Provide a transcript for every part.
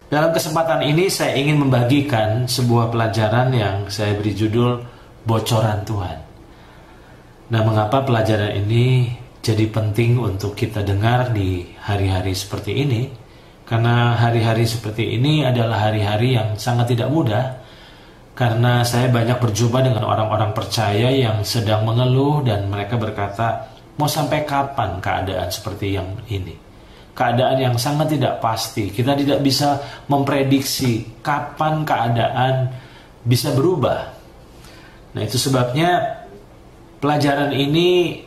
Dalam kesempatan ini saya ingin membagikan sebuah pelajaran yang saya beri judul Bocoran Tuhan. Nah, mengapa pelajaran ini jadi penting untuk kita dengar di hari-hari seperti ini? Karena hari-hari seperti ini adalah hari-hari yang sangat tidak mudah. Karena saya banyak berjumpa dengan orang-orang percaya yang sedang mengeluh dan mereka berkata, mau sampai kapan keadaan seperti yang ini? Keadaan yang sangat tidak pasti. Kita tidak bisa memprediksi kapan keadaan bisa berubah. Nah, itu sebabnya pelajaran ini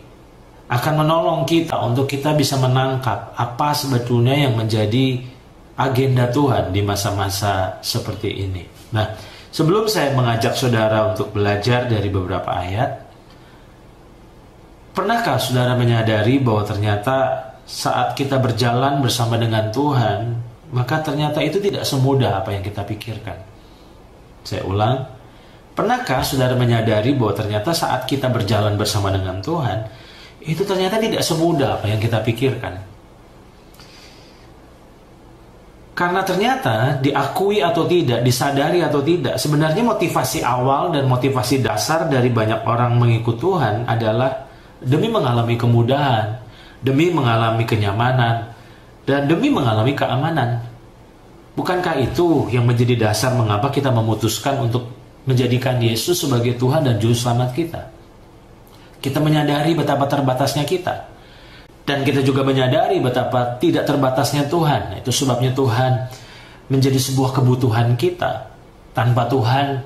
akan menolong kita untuk kita bisa menangkap apa sebetulnya yang menjadi agenda Tuhan di masa-masa seperti ini. Nah, sebelum saya mengajak saudara untuk belajar dari beberapa ayat, pernahkah saudara menyadari bahwa ternyata saat kita berjalan bersama dengan Tuhan, maka ternyata itu tidak semudah apa yang kita pikirkan? Saya ulang, pernahkah saudara menyadari bahwa ternyata saat kita berjalan bersama dengan Tuhan, itu ternyata tidak semudah apa yang kita pikirkan? Karena ternyata diakui atau tidak, disadari atau tidak, sebenarnya motivasi awal dan motivasi dasar dari banyak orang mengikut Tuhan adalah demi mengalami kemudahan, demi mengalami kenyamanan, dan demi mengalami keamanan. Bukankah itu yang menjadi dasar mengapa kita memutuskan untuk menjadikan Yesus sebagai Tuhan dan Juru Selamat kita? Kita menyadari betapa terbatasnya kita. Dan kita juga menyadari betapa tidak terbatasnya Tuhan. Itu sebabnya Tuhan menjadi sebuah kebutuhan kita. Tanpa Tuhan,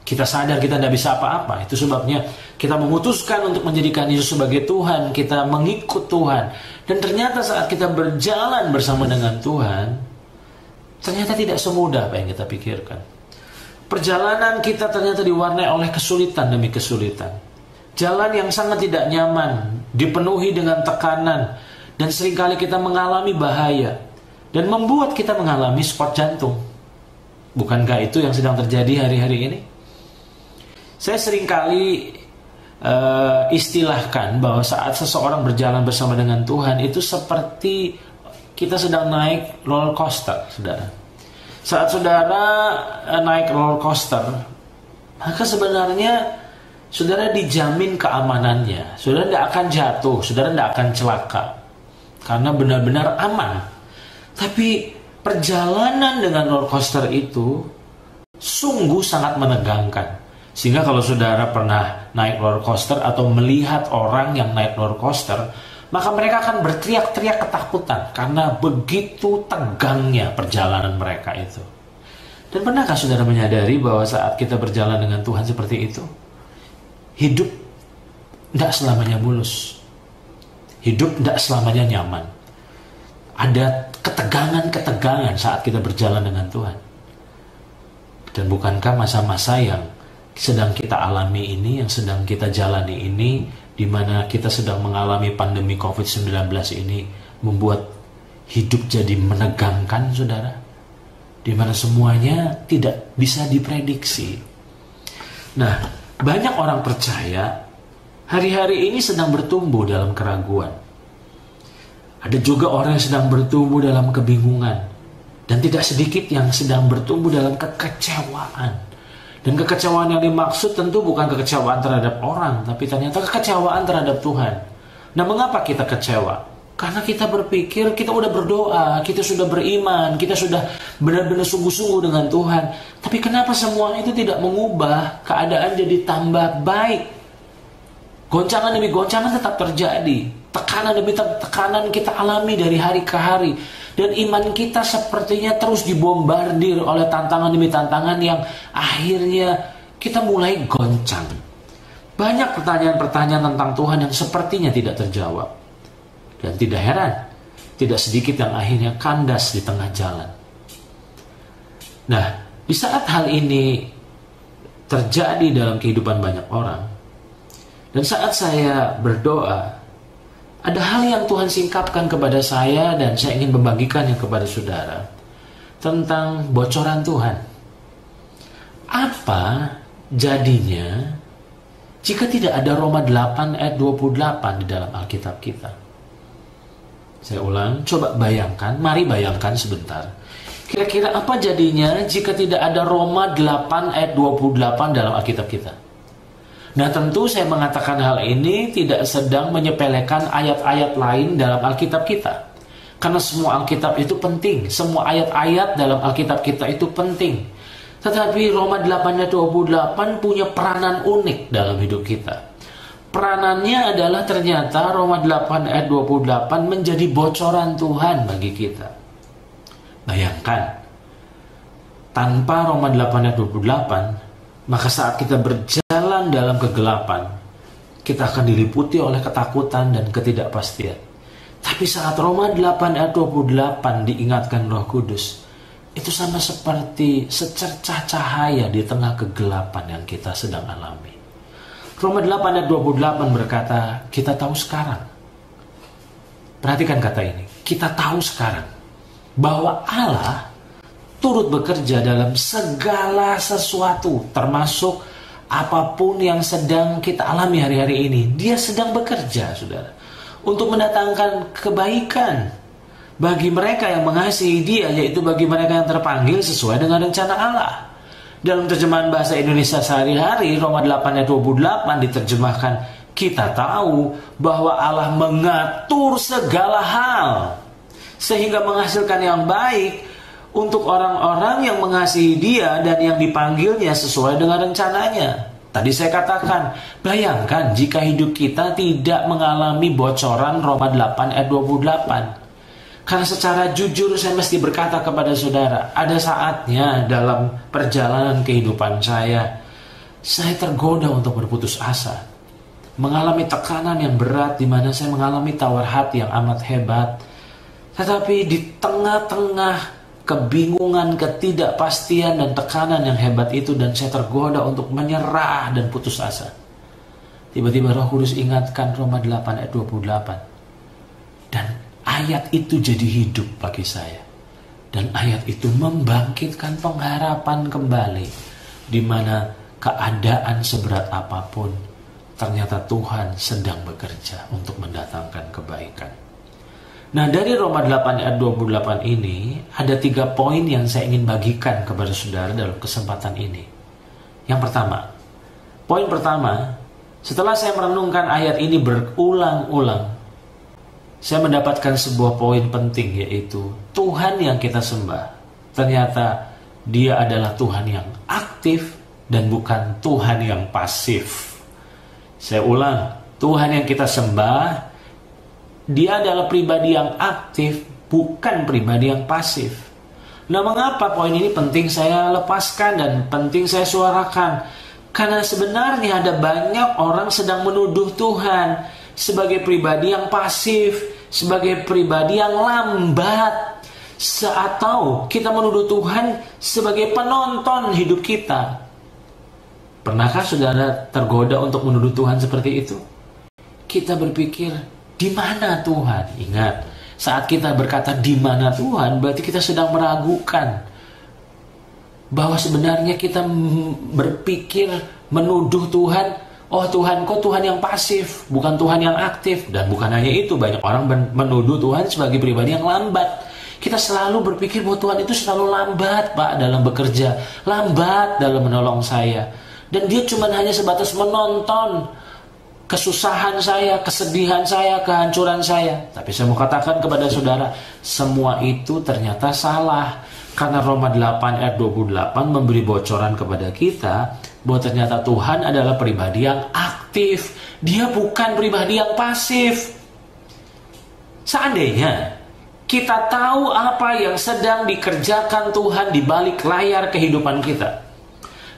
kita sadar kita tidak bisa apa-apa. Itu sebabnya kita memutuskan untuk menjadikan Yesus sebagai Tuhan. Kita mengikut Tuhan. Dan ternyata saat kita berjalan bersama dengan Tuhan, ternyata tidak semudah apa yang kita pikirkan. Perjalanan kita ternyata diwarnai oleh kesulitan demi kesulitan. Jalan yang sangat tidak nyaman, dipenuhi dengan tekanan, dan seringkali kita mengalami bahaya, dan membuat kita mengalami spot jantung. Bukankah itu yang sedang terjadi hari-hari ini? Saya seringkali istilahkan bahwa saat seseorang berjalan bersama dengan Tuhan itu seperti kita sedang naik roller coaster, saudara. Saat saudara naik roller coaster, maka sebenarnya saudara dijamin keamanannya. Saudara tidak akan jatuh, saudara tidak akan celaka, karena benar-benar aman. Tapi perjalanan dengan roller coaster itu sungguh sangat menegangkan. Sehingga kalau saudara pernah naik roller coaster atau melihat orang yang naik roller coaster, maka mereka akan berteriak-teriak ketakutan karena begitu tegangnya perjalanan mereka itu. Dan pernahkah saudara menyadari bahwa saat kita berjalan dengan Tuhan seperti itu, hidup tidak selamanya mulus, hidup tidak selamanya nyaman. Ada ketegangan-ketegangan saat kita berjalan dengan Tuhan. Dan bukankah masa-masa yang sedang kita alami ini, yang sedang kita jalani ini, di mana kita sedang mengalami pandemi COVID-19 ini, membuat hidup jadi menegangkan, saudara? Di mana semuanya tidak bisa diprediksi. Nah, banyak orang percaya hari-hari ini sedang bertumbuh dalam keraguan. Ada juga orang yang sedang bertumbuh dalam kebingungan. Dan tidak sedikit yang sedang bertumbuh dalam kekecewaan. Dan kekecewaan yang dimaksud tentu bukan kekecewaan terhadap orang, tapi ternyata kekecewaan terhadap Tuhan. Nah, mengapa kita kecewa? Karena kita berpikir kita sudah berdoa, kita sudah beriman, kita sudah benar-benar sungguh-sungguh dengan Tuhan. Tapi kenapa semua itu tidak mengubah keadaan jadi tambah baik? Goncangan demi goncangan tetap terjadi. Tekanan demi tekanan kita alami dari hari ke hari. Dan iman kita sepertinya terus dibombardir oleh tantangan demi tantangan yang akhirnya kita mulai goncang. Banyak pertanyaan-pertanyaan tentang Tuhan yang sepertinya tidak terjawab. Dan tidak heran, tidak sedikit yang akhirnya kandas di tengah jalan. Nah, di saat hal ini terjadi dalam kehidupan banyak orang, dan saat saya berdoa, ada hal yang Tuhan singkapkan kepada saya dan saya ingin membagikannya kepada saudara tentang bocoran Tuhan. Apa jadinya jika tidak ada Roma 8 ayat 28 di dalam Alkitab kita? Saya ulang, coba bayangkan, mari bayangkan sebentar. Kira-kira apa jadinya jika tidak ada Roma 8 ayat 28 dalam Alkitab kita? Nah, tentu saya mengatakan hal ini tidak sedang menyepelekan ayat-ayat lain dalam Alkitab kita. Karena semua Alkitab itu penting. Semua ayat-ayat dalam Alkitab kita itu penting. Tetapi Roma 8 ayat 28 punya peranan unik dalam hidup kita. Peranannya adalah ternyata Roma 8 ayat 28 menjadi bocoran Tuhan bagi kita. Bayangkan, tanpa Roma 8 ayat 28, maka saat kita berjalan dalam kegelapan, kita akan diliputi oleh ketakutan dan ketidakpastian. Tapi saat Roma 8 ayat 28 diingatkan Roh Kudus, itu sama seperti secercah cahaya di tengah kegelapan yang kita sedang alami. Roma 8 ayat 28 berkata, kita tahu sekarang. Perhatikan kata ini, kita tahu sekarang bahwa Allah turut bekerja dalam segala sesuatu, termasuk apapun yang sedang kita alami hari-hari ini. Dia sedang bekerja, saudara, untuk mendatangkan kebaikan bagi mereka yang mengasihi Dia, yaitu bagi mereka yang terpanggil sesuai dengan rencana Allah. Dalam terjemahan bahasa Indonesia sehari-hari, Roma 8 ayat 28 diterjemahkan, kita tahu bahwa Allah mengatur segala hal sehingga menghasilkan yang baik untuk orang-orang yang mengasihi Dia dan yang dipanggilnya sesuai dengan rencananya. Tadi saya katakan, bayangkan jika hidup kita tidak mengalami bocoran Roma 8 ayat 28. Karena secara jujur saya mesti berkata kepada saudara, ada saatnya dalam perjalanan kehidupan saya tergoda untuk berputus asa. Mengalami tekanan yang berat di mana saya mengalami tawar hati yang amat hebat. Tetapi di tengah-tengah kebingungan, ketidakpastian, dan tekanan yang hebat itu, dan saya tergoda untuk menyerah dan putus asa, tiba-tiba Roh Kudus ingatkan Roma 8 ayat 28. Dan ayat itu jadi hidup bagi saya. Dan ayat itu membangkitkan pengharapan kembali, di mana keadaan seberat apapun, ternyata Tuhan sedang bekerja untuk mendatangkan kebaikan. Nah, dari Roma 8 ayat 28 ini ada 3 poin yang saya ingin bagikan kepada saudara dalam kesempatan ini. Yang pertama, poin pertama, setelah saya merenungkan ayat ini berulang-ulang, saya mendapatkan sebuah poin penting, yaitu Tuhan yang kita sembah ternyata Dia adalah Tuhan yang aktif dan bukan Tuhan yang pasif. Saya ulang, Tuhan yang kita sembah, Dia adalah pribadi yang aktif, bukan pribadi yang pasif. Nah, mengapa poin ini penting saya lepaskan dan penting saya suarakan? Karena sebenarnya ada banyak orang sedang menuduh Tuhan sebagai pribadi yang pasif, sebagai pribadi yang lambat, atau kita menuduh Tuhan sebagai penonton hidup kita. Pernahkah saudara tergoda untuk menuduh Tuhan seperti itu? Kita berpikir, di mana Tuhan? Ingat, saat kita berkata di mana Tuhan, berarti kita sedang meragukan bahwa sebenarnya kita berpikir menuduh Tuhan, oh Tuhan kok Tuhan yang pasif, bukan Tuhan yang aktif. Dan bukan hanya itu, banyak orang menuduh Tuhan sebagai pribadi yang lambat. Kita selalu berpikir bahwa Tuhan itu selalu lambat, Pak, dalam bekerja, lambat dalam menolong saya, dan Dia cuma hanya sebatas menonton kesusahan saya, kesedihan saya, kehancuran saya. Tapi saya mau katakan kepada saudara, semua itu ternyata salah. Karena Roma 8 ayat 28 memberi bocoran kepada kita bahwa ternyata Tuhan adalah pribadi yang aktif. Dia bukan pribadi yang pasif. Seandainya kita tahu apa yang sedang dikerjakan Tuhan di balik layar kehidupan kita,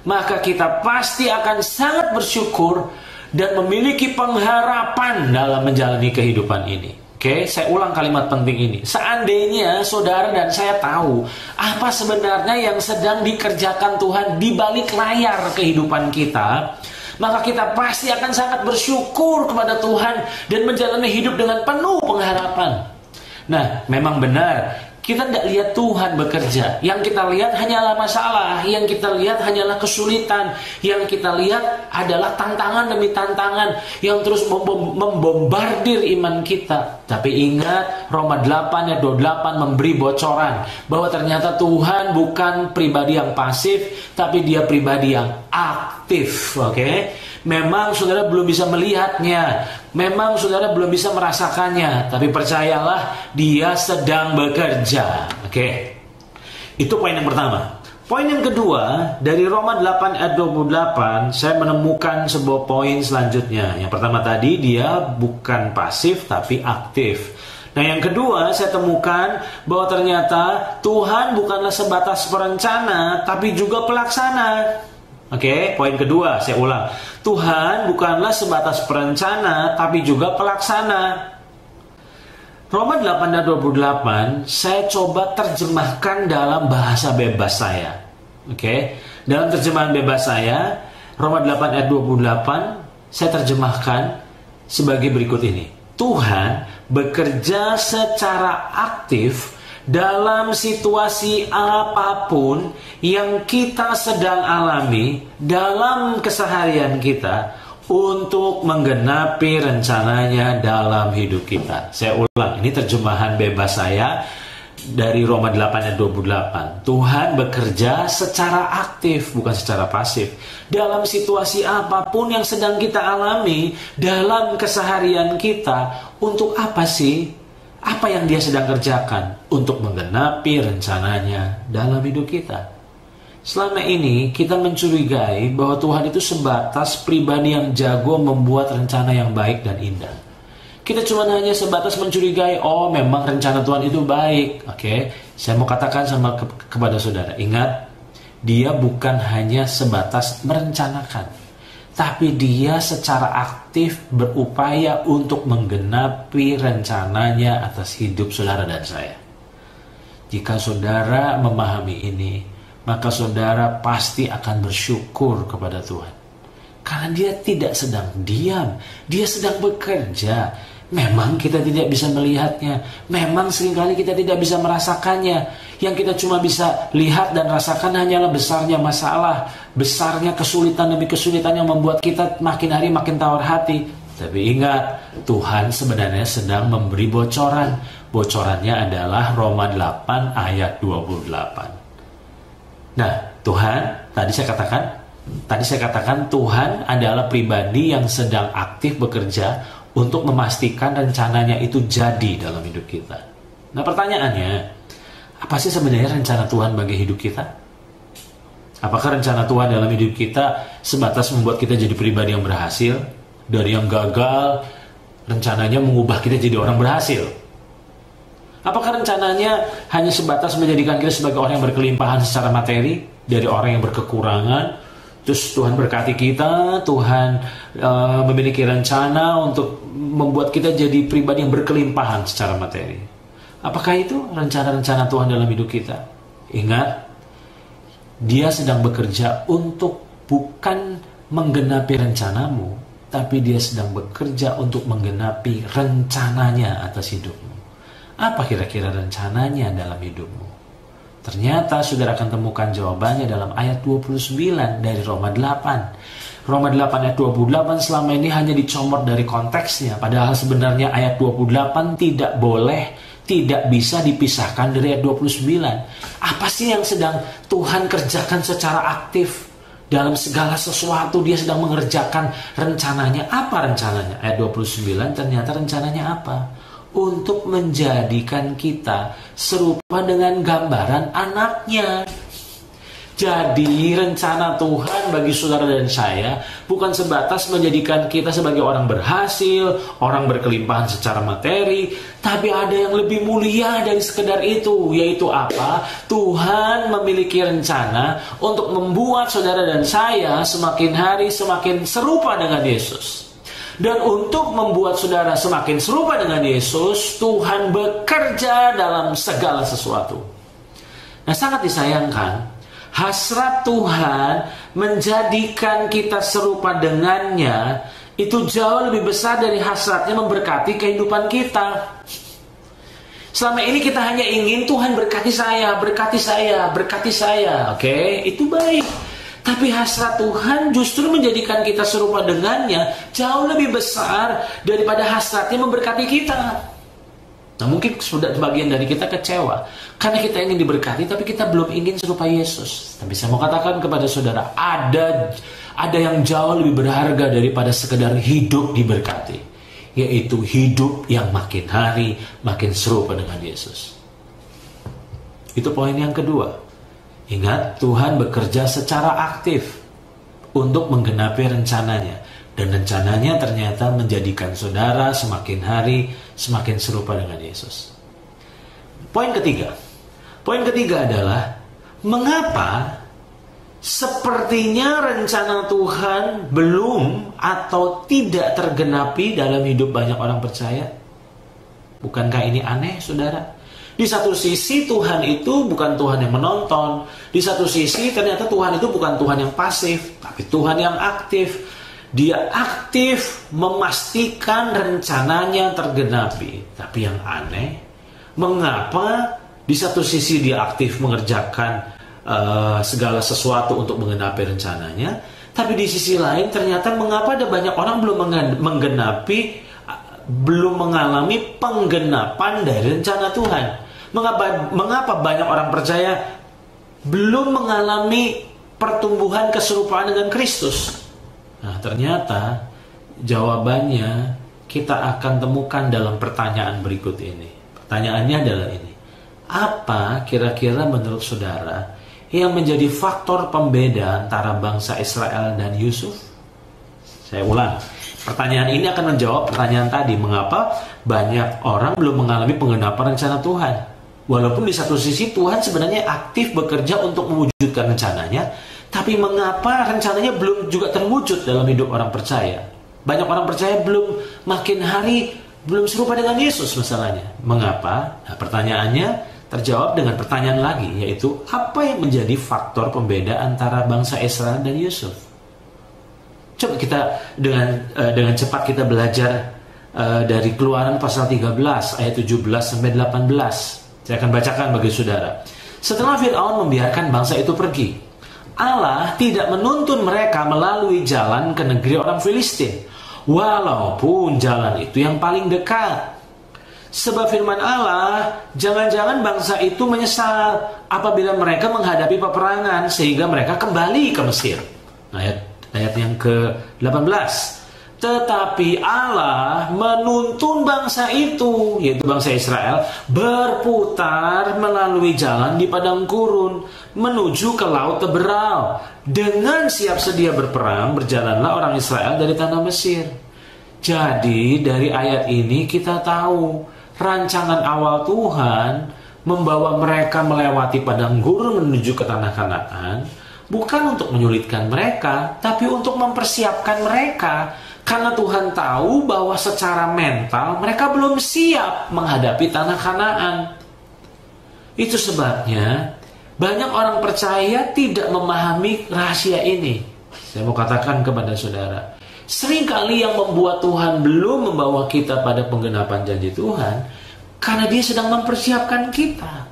maka kita pasti akan sangat bersyukur dan memiliki pengharapan dalam menjalani kehidupan ini. Oke, saya ulang kalimat penting ini. Seandainya saudara dan saya tahu apa sebenarnya yang sedang dikerjakan Tuhan di balik layar kehidupan kita, maka kita pasti akan sangat bersyukur kepada Tuhan dan menjalani hidup dengan penuh pengharapan. Nah, memang benar, Kita tidak lihat Tuhan bekerja. Yang kita lihat hanyalah masalah, yang kita lihat hanyalah kesulitan, yang kita lihat adalah tantangan demi tantangan yang terus membombardir iman kita. Tapi ingat, Roma 8 ayat 28 memberi bocoran bahwa ternyata Tuhan bukan pribadi yang pasif, tapi dia pribadi yang aktif. Oke? Memang saudara belum bisa melihatnya, memang saudara belum bisa merasakannya, tapi percayalah, dia sedang bekerja. Oke. Itu poin yang pertama. Poin yang kedua, dari Roma 8 ayat 28, saya menemukan sebuah poin selanjutnya. Yang pertama tadi, dia bukan pasif tapi aktif. Nah, yang kedua, saya temukan bahwa ternyata Tuhan bukanlah sebatas perencana, tapi juga pelaksana. Oke, poin kedua, saya ulang. Tuhan bukanlah sebatas perencana, tapi juga pelaksana. Roma 8 ayat 28, saya coba terjemahkan dalam bahasa bebas saya. Oke, dalam terjemahan bebas saya, Roma 8 ayat 28, saya terjemahkan sebagai berikut ini. Tuhan bekerja secara aktif dalam situasi apapun yang kita sedang alami dalam keseharian kita untuk menggenapi rencananya dalam hidup kita. Saya ulang, ini terjemahan bebas saya dari Roma 8 ayat 28. Tuhan bekerja secara aktif, bukan secara pasif, dalam situasi apapun yang sedang kita alami dalam keseharian kita. Untuk apa sih? Apa yang dia sedang kerjakan untuk menggenapi rencananya dalam hidup kita? Selama ini kita mencurigai bahwa Tuhan itu sebatas pribadi yang jago membuat rencana yang baik dan indah. Kita cuma hanya sebatas mencurigai, oh memang rencana Tuhan itu baik. Oke, saya mau katakan kepada saudara, ingat, dia bukan hanya sebatas merencanakan, tapi dia secara aktif berupaya untuk menggenapi rencananya atas hidup saudara dan saya. Jika saudara memahami ini, maka saudara pasti akan bersyukur kepada Tuhan. Karena dia tidak sedang diam, dia sedang bekerja. Memang kita tidak bisa melihatnya, memang seringkali kita tidak bisa merasakannya. Yang kita cuma bisa lihat dan rasakan hanyalah besarnya masalah, besarnya kesulitan demi kesulitan yang membuat kita makin hari makin tawar hati. Tapi ingat, Tuhan sebenarnya sedang memberi bocoran. Bocorannya adalah Roma 8 ayat 28. Nah, Tuhan, tadi saya katakan Tuhan adalah pribadi yang sedang aktif bekerja untuk memastikan rencananya itu jadi dalam hidup kita. Nah, pertanyaannya, apa sih sebenarnya rencana Tuhan bagi hidup kita? Apakah rencana Tuhan dalam hidup kita sebatas membuat kita jadi pribadi yang berhasil? Dari yang gagal, rencananya mengubah kita jadi orang berhasil? Apakah rencananya hanya sebatas menjadikan kita sebagai orang yang berkelimpahan secara materi? Dari orang yang berkekurangan, terus Tuhan berkati kita, Tuhan memiliki rencana untuk membuat kita jadi pribadi yang berkelimpahan secara materi. Apakah itu rencana-rencana Tuhan dalam hidup kita? Ingat, dia sedang bekerja untuk bukan menggenapi rencanamu, tapi dia sedang bekerja untuk menggenapi rencananya atas hidupmu. Apa kira-kira rencananya dalam hidupmu? Ternyata saudara akan temukan jawabannya dalam ayat 29 dari Roma 8. Roma 8 ayat 28 selama ini hanya dicomot dari konteksnya. Padahal sebenarnya ayat 28 tidak bisa dipisahkan dari ayat 29. Apa sih yang sedang Tuhan kerjakan secara aktif? Dalam segala sesuatu dia sedang mengerjakan rencananya. Apa rencananya? Ayat 29 ternyata rencananya apa? Untuk menjadikan kita serupa dengan gambaran anaknya. Jadi rencana Tuhan bagi saudara dan saya bukan sebatas menjadikan kita sebagai orang berhasil, orang berkelimpahan secara materi, tapi ada yang lebih mulia dari sekedar itu, yaitu apa? Tuhan memiliki rencana untuk membuat saudara dan saya semakin hari semakin serupa dengan Yesus. Dan untuk membuat saudara semakin serupa dengan Yesus, Tuhan bekerja dalam segala sesuatu. Nah, sangat disayangkan, hasrat Tuhan menjadikan kita serupa dengannya itu jauh lebih besar dari hasratnya memberkati kehidupan kita. Selama ini kita hanya ingin Tuhan berkati saya, berkati saya, berkati saya. Oke, itu baik. Tapi hasrat Tuhan justru menjadikan kita serupa dengannya jauh lebih besar daripada hasratnya memberkati kita. Nah, mungkin sudah sebagian dari kita kecewa karena kita ingin diberkati, tapi kita belum ingin serupa Yesus. Tapi saya mau katakan kepada saudara, ada yang jauh lebih berharga daripada sekedar hidup diberkati, yaitu hidup yang makin hari makin serupa dengan Yesus. Itu poin yang kedua. Ingat, Tuhan bekerja secara aktif untuk menggenapi rencananya. Dan rencananya ternyata menjadikan saudara semakin hari semakin serupa dengan Yesus. Poin ketiga. Poin ketiga adalah, mengapa sepertinya rencana Tuhan belum atau tidak tergenapi dalam hidup banyak orang percaya? Bukankah ini aneh, saudara? Di satu sisi Tuhan itu bukan Tuhan yang menonton. Di satu sisi ternyata Tuhan itu bukan Tuhan yang pasif, tapi Tuhan yang aktif. Dia aktif memastikan rencananya tergenapi. Tapi yang aneh, mengapa di satu sisi dia aktif mengerjakan segala sesuatu untuk menggenapi rencananya, tapi di sisi lain ternyata mengapa ada banyak orang belum mengalami penggenapan dari rencana Tuhan? Mengapa banyak orang percaya belum mengalami pertumbuhan keserupaan dengan Kristus? Nah, ternyata jawabannya kita akan temukan dalam pertanyaan berikut ini. Pertanyaannya adalah ini. Apa kira-kira menurut saudara yang menjadi faktor pembeda antara bangsa Israel dan Yusuf? Saya ulang. Pertanyaan ini akan menjawab pertanyaan tadi. Mengapa banyak orang belum mengalami penggenapan rencana Tuhan? Walaupun di satu sisi Tuhan sebenarnya aktif bekerja untuk mewujudkan rencananya, tapi mengapa rencananya belum juga terwujud dalam hidup orang percaya? Banyak orang percaya belum makin hari belum serupa dengan Yesus masalahnya. Mengapa? Nah, pertanyaannya terjawab dengan pertanyaan lagi, yaitu apa yang menjadi faktor pembeda antara bangsa Israel dan Yusuf? Coba kita dengan cepat kita belajar dari Keluaran pasal 13 ayat 17 sampai 18. Saya akan bacakan bagi saudara. Setelah Fir'aun membiarkan bangsa itu pergi, Allah tidak menuntun mereka melalui jalan ke negeri orang Filistin, walaupun jalan itu yang paling dekat. Sebab firman Allah, jangan-jangan bangsa itu menyesal apabila mereka menghadapi peperangan sehingga mereka kembali ke Mesir. Ayat yang ke-18. Tetapi Allah menuntun bangsa itu, yaitu bangsa Israel, berputar melalui jalan di padang gurun menuju ke laut Teberau. Dengan siap sedia berperang, berjalanlah orang Israel dari tanah Mesir. Jadi dari ayat ini kita tahu rancangan awal Tuhan membawa mereka melewati padang gurun menuju ke tanah Kanaan bukan untuk menyulitkan mereka, tapi untuk mempersiapkan mereka. Karena Tuhan tahu bahwa secara mental mereka belum siap menghadapi tanah Kanaan. Itu sebabnya banyak orang percaya tidak memahami rahasia ini. Saya mau katakan kepada saudara, seringkali yang membuat Tuhan belum membawa kita pada penggenapan janji Tuhan karena Dia sedang mempersiapkan kita.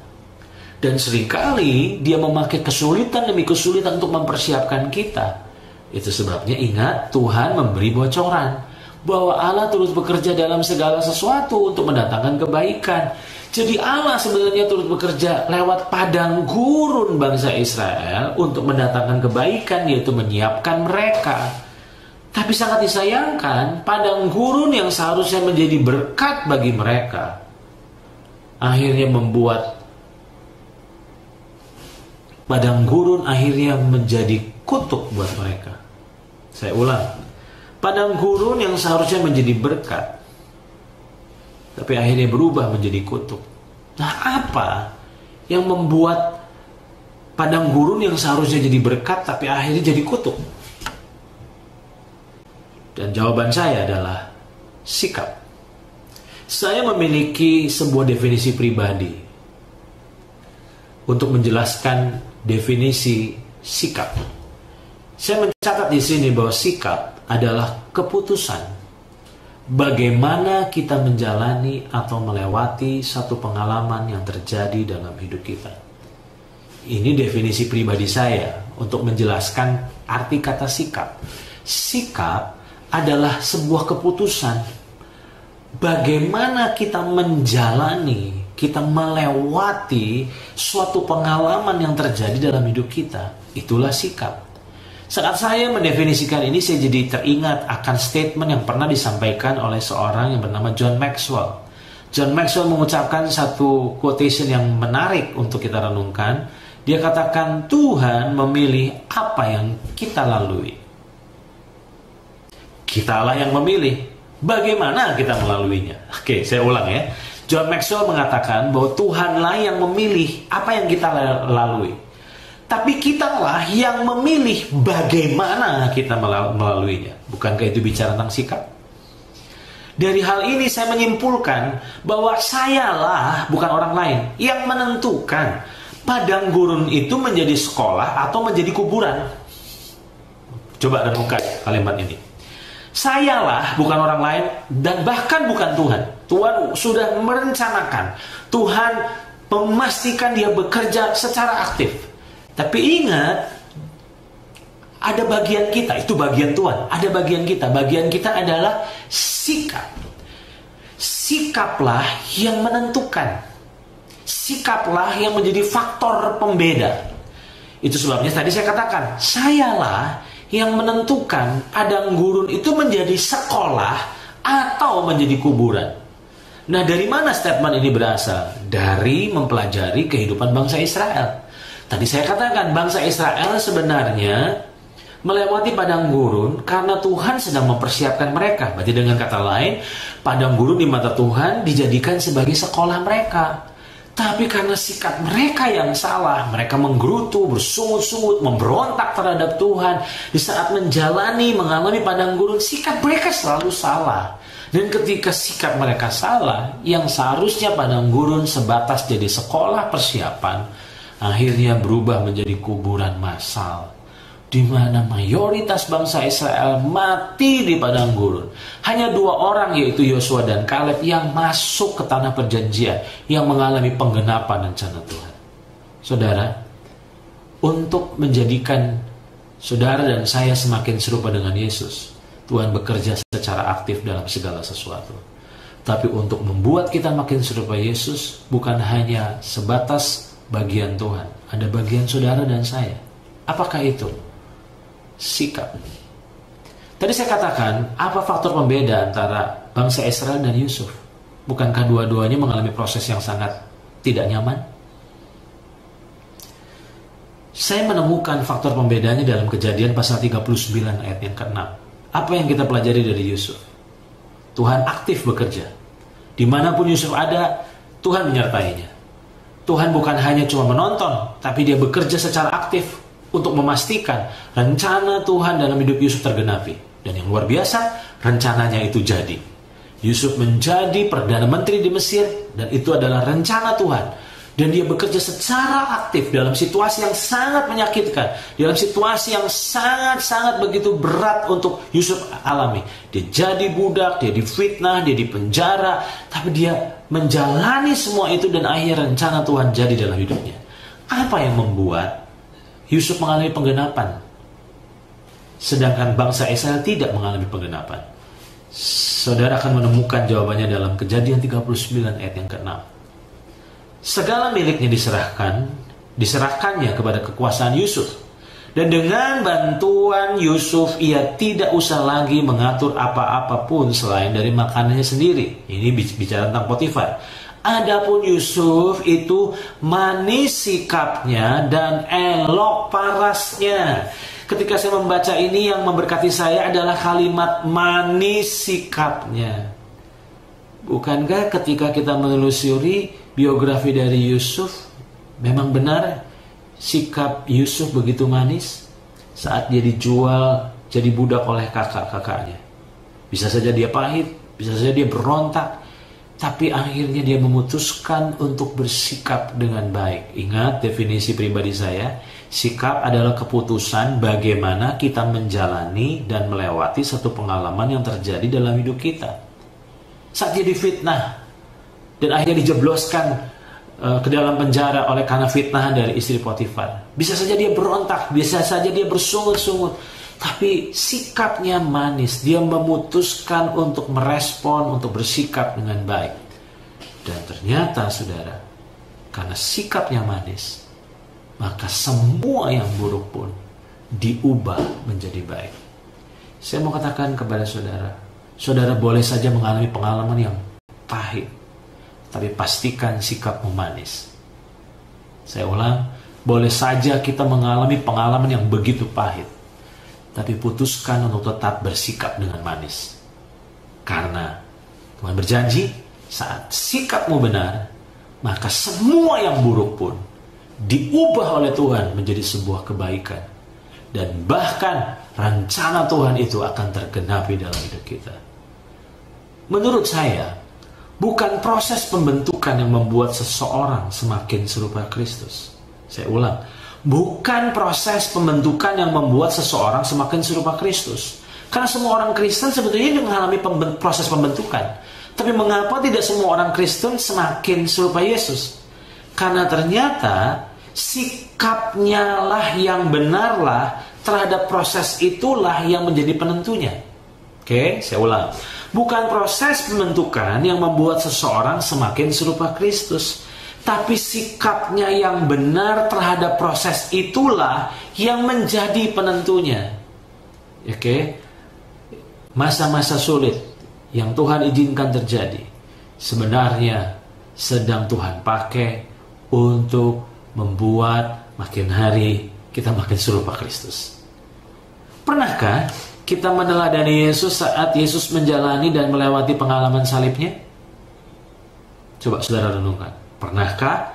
Dan seringkali Dia memakai kesulitan demi kesulitan untuk mempersiapkan kita. Itu sebabnya ingat, Tuhan memberi bocoran bahwa Allah terus bekerja dalam segala sesuatu untuk mendatangkan kebaikan. Jadi Allah sebenarnya terus bekerja lewat padang gurun bangsa Israel untuk mendatangkan kebaikan, yaitu menyiapkan mereka. Tapi sangat disayangkan, padang gurun yang seharusnya menjadi berkat bagi mereka akhirnya membuat padang gurun akhirnya menjadi kutuk buat mereka. Saya ulang, padang gurun yang seharusnya menjadi berkat, tapi akhirnya berubah menjadi kutuk. Nah, apa yang membuat padang gurun yang seharusnya jadi berkat, tapi akhirnya jadi kutuk? Dan jawaban saya adalah sikap. Saya memiliki sebuah definisi pribadi untuk menjelaskan definisi sikap. Saya mencatat di sini bahwa sikap adalah keputusan bagaimana kita menjalani atau melewati satu pengalaman yang terjadi dalam hidup kita. Ini definisi pribadi saya untuk menjelaskan arti kata sikap. Sikap adalah sebuah keputusan. Bagaimana kita menjalani, kita melewati suatu pengalaman yang terjadi dalam hidup kita. Itulah sikap. Saat saya mendefinisikan ini, saya jadi teringat akan statement yang pernah disampaikan oleh seorang yang bernama John Maxwell. John Maxwell mengucapkan satu quotation yang menarik untuk kita renungkan. Dia katakan, Tuhan memilih apa yang kita lalui. Kitalah yang memilih bagaimana kita melaluinya. Oke, saya ulang ya. John Maxwell mengatakan bahwa Tuhanlah yang memilih apa yang kita lalui. Tapi kitalah yang memilih bagaimana kita melaluinya. Bukankah itu bicara tentang sikap? Dari hal ini saya menyimpulkan bahwa sayalah, bukan orang lain, yang menentukan padang gurun itu menjadi sekolah atau menjadi kuburan. Coba renungkan kalimat ini. Sayalah, bukan orang lain, dan bahkan bukan Tuhan. Tuhan sudah merencanakan. Tuhan memastikan dia bekerja secara aktif. Tapi ingat, ada bagian kita, itu bagian Tuhan. Ada bagian kita. Bagian kita adalah sikap. Sikaplah yang menentukan. Sikaplah yang menjadi faktor pembeda. Itu sebabnya tadi saya katakan, sayalah yang menentukan padang gurun itu menjadi sekolah atau menjadi kuburan. Nah, dari mana statement ini berasal? Dari mempelajari kehidupan bangsa Israel. Tadi saya katakan bangsa Israel sebenarnya melewati padang gurun karena Tuhan sedang mempersiapkan mereka. Berarti dengan kata lain, padang gurun di mata Tuhan dijadikan sebagai sekolah mereka. Tapi karena sikap mereka yang salah, mereka menggerutu, bersungut-sungut, memberontak terhadap Tuhan. Di saat mengalami padang gurun, sikap mereka selalu salah. Dan ketika sikap mereka salah, yang seharusnya padang gurun sebatas jadi sekolah persiapan, akhirnya berubah menjadi kuburan massal, di mana mayoritas bangsa Israel mati di padang gurun. Hanya 2 orang, yaitu Yosua dan Kaleb, yang masuk ke tanah perjanjian, yang mengalami penggenapan rencana Tuhan. Saudara, untuk menjadikan saudara dan saya semakin serupa dengan Yesus, Tuhan bekerja secara aktif dalam segala sesuatu. Tapi untuk membuat kita makin serupa Yesus, bukan hanya sebatas bagian Tuhan, ada bagian saudara dan saya. Apakah itu? Sikap. Tadi saya katakan, apa faktor pembeda antara bangsa Israel dan Yusuf? Bukankah dua-duanya mengalami proses yang sangat tidak nyaman? Saya menemukan faktor pembedanya dalam Kejadian pasal 39 ayat yang ke-6. Apa yang kita pelajari dari Yusuf? Tuhan aktif bekerja. Dimanapun Yusuf ada, Tuhan menyertainya. Tuhan bukan hanya cuma menonton, tapi dia bekerja secara aktif untuk memastikan rencana Tuhan dalam hidup Yusuf tergenapi. Dan yang luar biasa, rencananya itu jadi. Yusuf menjadi Perdana Menteri di Mesir, dan itu adalah rencana Tuhan. Dan dia bekerja secara aktif dalam situasi yang sangat menyakitkan, dalam situasi yang sangat-sangat begitu berat untuk Yusuf alami. Dia jadi budak, dia difitnah, dia dipenjara, tapi dia menjalani semua itu dan akhirnya rencana Tuhan jadi dalam hidupnya. Apa yang membuat Yusuf mengalami penggenapan, sedangkan bangsa Israel tidak mengalami penggenapan? Saudara akan menemukan jawabannya dalam Kejadian 39 ayat yang ke-6. Segala miliknya diserahkannya kepada kekuasaan Yusuf. Dan dengan bantuan Yusuf, ia tidak usah lagi mengatur apa-apa pun selain dari makanannya sendiri. Ini bicara tentang Potifar. Adapun Yusuf itu manis sikapnya dan elok parasnya. Ketika saya membaca ini, yang memberkati saya adalah kalimat manis sikapnya. Bukankah ketika kita menelusuri biografi dari Yusuf, memang benar sikap Yusuf begitu manis saat dia dijual jadi budak oleh kakak-kakaknya? Bisa saja dia pahit, bisa saja dia berontak, tapi akhirnya dia memutuskan untuk bersikap dengan baik. Ingat definisi pribadi saya, sikap adalah keputusan bagaimana kita menjalani dan melewati satu pengalaman yang terjadi dalam hidup kita. saat dia difitnah dan akhirnya dijebloskan ke dalam penjara oleh karena fitnahan dari istri Potifar. Bisa saja dia berontak, bisa saja dia bersungut-sungut, tapi sikapnya manis. Dia memutuskan untuk merespon, untuk bersikap dengan baik. Dan ternyata saudara, karena sikapnya manis, maka semua yang buruk pun diubah menjadi baik. Saya mau katakan kepada saudara, saudara boleh saja mengalami pengalaman yang pahit, tapi pastikan sikapmu manis. Saya ulang, boleh saja kita mengalami pengalaman yang begitu pahit, tapi putuskan untuk tetap bersikap dengan manis. Karena Tuhan berjanji, saat sikapmu benar, maka semua yang buruk pun diubah oleh Tuhan menjadi sebuah kebaikan. Dan bahkan rencana Tuhan itu akan tergenapi dalam hidup kita. Menurut saya, bukan proses pembentukan yang membuat seseorang semakin serupa Kristus. Saya ulang, bukan proses pembentukan yang membuat seseorang semakin serupa Kristus. Karena semua orang Kristen sebetulnya mengalami proses pembentukan. Tapi mengapa tidak semua orang Kristen semakin serupa Yesus? Karena ternyata sikapnya lah yang benarlah terhadap proses itulah yang menjadi penentunya. Oke, saya ulang. Bukan proses pembentukan yang membuat seseorang semakin serupa Kristus, tapi sikapnya yang benar terhadap proses itulah yang menjadi penentunya. Oke, masa-masa sulit yang Tuhan izinkan terjadi sebenarnya sedang Tuhan pakai untuk membuat makin hari kita makin serupa Kristus. Pernahkah kita meneladani Yesus saat Yesus menjalani dan melewati pengalaman salibnya? Coba saudara renungkan. Pernahkah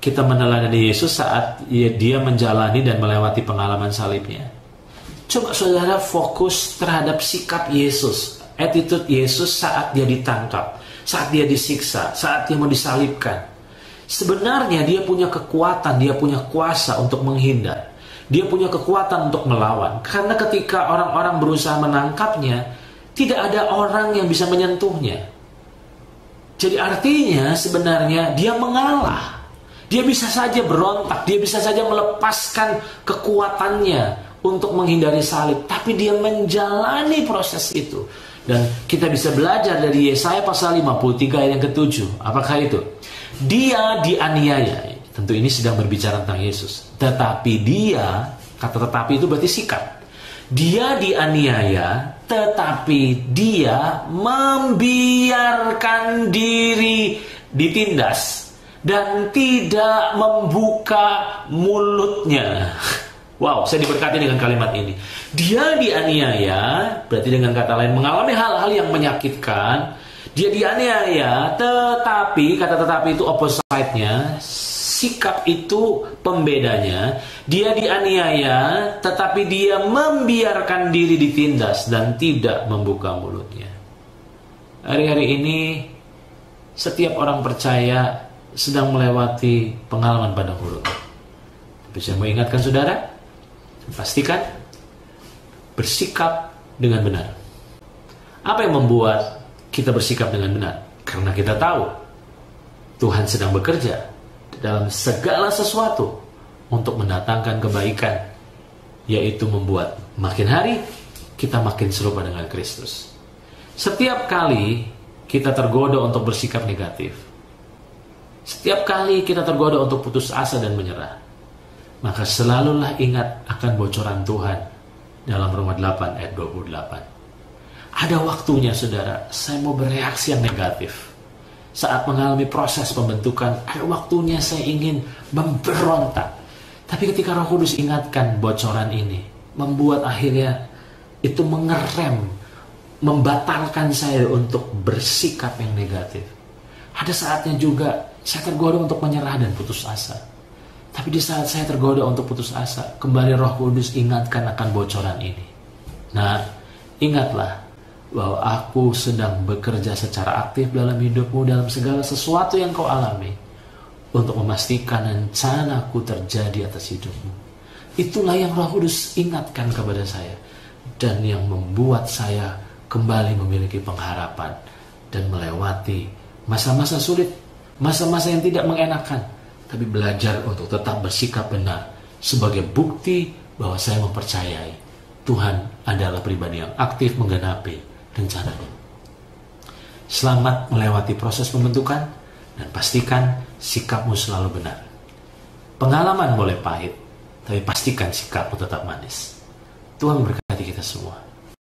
kita meneladani Yesus saat dia menjalani dan melewati pengalaman salibnya? Coba saudara fokus terhadap sikap Yesus, attitude Yesus saat dia ditangkap, saat dia disiksa, saat dia mau disalibkan. Sebenarnya dia punya kekuatan, dia punya kuasa untuk menghindar. Dia punya kekuatan untuk melawan. Karena ketika orang-orang berusaha menangkapnya, tidak ada orang yang bisa menyentuhnya. Jadi artinya sebenarnya dia mengalah. Dia bisa saja berontak, dia bisa saja melepaskan kekuatannya untuk menghindari salib. Tapi dia menjalani proses itu. Dan kita bisa belajar dari Yesaya pasal 53 ayat yang ke-7. Apakah itu? Dia dianiaya. Tentu ini sedang berbicara tentang Yesus. Tetapi dia, kata tetapi itu berarti sikap. Dia dianiaya, tetapi dia membiarkan diri ditindas dan tidak membuka mulutnya. Wow, saya diberkati dengan kalimat ini. Dia dianiaya, berarti dengan kata lain mengalami hal-hal yang menyakitkan. Dia dianiaya, tetapi, kata tetapi itu opposite-nya, sikap itu pembedanya. Dia dianiaya, tetapi dia membiarkan diri ditindas dan tidak membuka mulutnya. Hari-hari ini, setiap orang percaya sedang melewati pengalaman padang gurun. Tapi saya mau ingatkan saudara, pastikan bersikap dengan benar. Apa yang membuat kita bersikap dengan benar? Karena kita tahu Tuhan sedang bekerja dalam segala sesuatu untuk mendatangkan kebaikan, yaitu membuat makin hari kita makin serupa dengan Kristus. Setiap kali kita tergoda untuk bersikap negatif, setiap kali kita tergoda untuk putus asa dan menyerah, maka selalulah ingat akan bocoran Tuhan dalam Roma 8 ayat 28. Ada waktunya saudara, saya mau bereaksi yang negatif. Saat mengalami proses pembentukan, ada waktunya saya ingin memberontak. Tapi ketika Roh Kudus ingatkan bocoran ini, membuat akhirnya itu mengerem, membatalkan saya untuk bersikap yang negatif. Ada saatnya juga saya tergoda untuk menyerah dan putus asa. Tapi di saat saya tergoda untuk putus asa, kembali Roh Kudus ingatkan akan bocoran ini. Nah, ingatlah bahwa aku sedang bekerja secara aktif dalam hidupmu, dalam segala sesuatu yang kau alami, untuk memastikan rencanaku terjadi atas hidupmu. Itulah yang Roh Kudus ingatkan kepada saya, dan yang membuat saya kembali memiliki pengharapan dan melewati masa-masa sulit, masa-masa yang tidak mengenakan, tapi belajar untuk tetap bersikap benar sebagai bukti bahwa saya mempercayai Tuhan adalah pribadi yang aktif menggenapi rencananya. Selamat melewati proses pembentukan dan pastikan sikapmu selalu benar. Pengalaman boleh pahit, tapi pastikan sikapmu tetap manis. Tuhan memberkati kita semua.